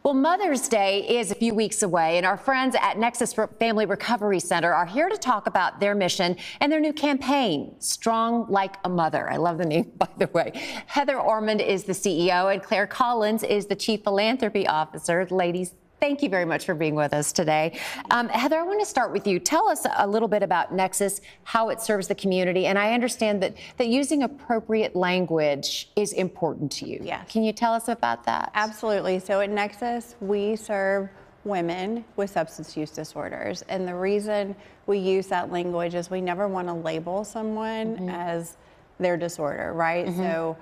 Well, Mother's Day is a few weeks away, and our friends at Nexus Family Recovery Center are here to talk about their mission and their new campaign, Strong Like a Mother. I love the name, by the way. Heather Ormond is the CEO, and Claire Collins is the Chief Philanthropy Officer. Ladies, thank you very much for being with us today. Heather, I want to start with you. Tell us a little bit about Nexus, how it serves the community, and I understand that using appropriate language is important to you. Yes. Can you tell us about that? Absolutely. So at Nexus, we serve women with substance use disorders. And the reason we use that language is we never want to label someone as their disorder, right? So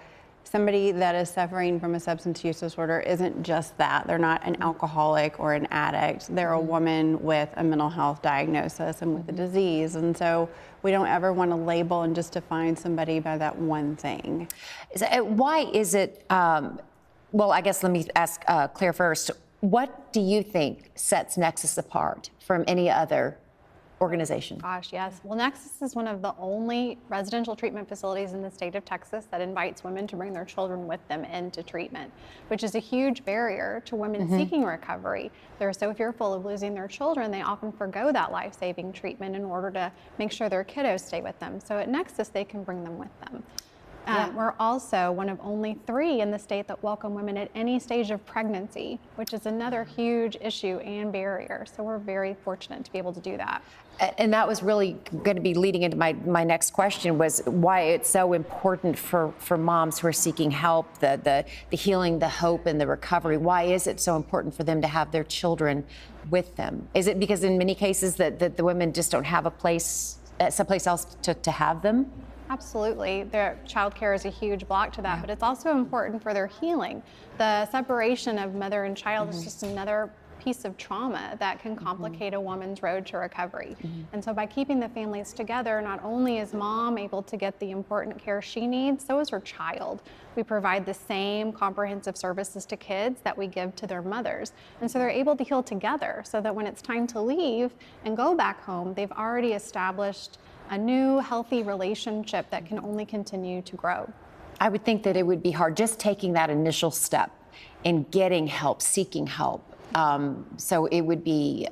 somebody that is suffering from a substance use disorder isn't just that. They're not an alcoholic or an addict. They're a woman with a mental health diagnosis and with a disease. And so we don't ever want to label and just define somebody by that one thing. Why is it, well, I guess let me ask Claire first. What do you think sets Nexus apart from any other organization? Gosh, yes. Well, Nexus is one of the only residential treatment facilities in the state of Texas that invites women to bring their children with them into treatment, which is a huge barrier to women seeking recovery. They're so fearful of losing their children, they often forgo that life-saving treatment in order to make sure their kiddos stay with them. So at Nexus, they can bring them with them. We're also one of only 3 in the state that welcome women at any stage of pregnancy, which is another huge issue and barrier. So we're very fortunate to be able to do that. And that was really going to be leading into my next question, was why it's so important for moms who are seeking help, the healing, the hope, and the recovery. Why is it so important for them to have their children with them? Is it because in many cases that the women just don't have a place, someplace else to have them? Absolutely. Their childcare is a huge block to that, but it's also important for their healing. The separation of mother and child is just another piece of trauma that can complicate a woman's road to recovery. And so by keeping the families together, not only is mom able to get the important care she needs, so is her child. We provide the same comprehensive services to kids that we give to their mothers. And so they're able to heal together so that when it's time to leave and go back home, they've already established a new healthy relationship that can only continue to grow. I would think that it would be hard just taking that initial step in getting help, seeking help. So it would be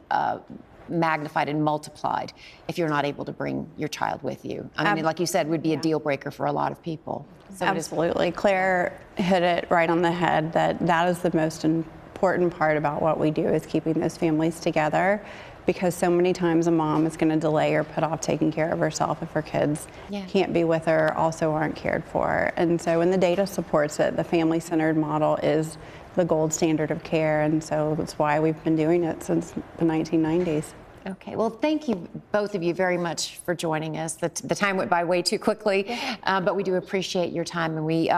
magnified and multiplied if you're not able to bring your child with you. I mean, like you said, would be a deal breaker for a lot of people. So Absolutely. Claire hit it right on the head that is the most important part about what we do, is keeping those families together. Because so many times a mom is going to delay or put off taking care of herself if her kids can't be with her, also aren't cared for. And so when the data supports it, the family-centered model is the gold standard of care. And so that's why we've been doing it since the 1990s. Okay, well, thank you, both of you, very much for joining us. The time went by way too quickly, but we do appreciate your time, and we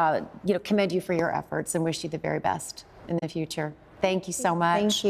commend you for your efforts and wish you the very best in the future. Thank you so much. Thank you.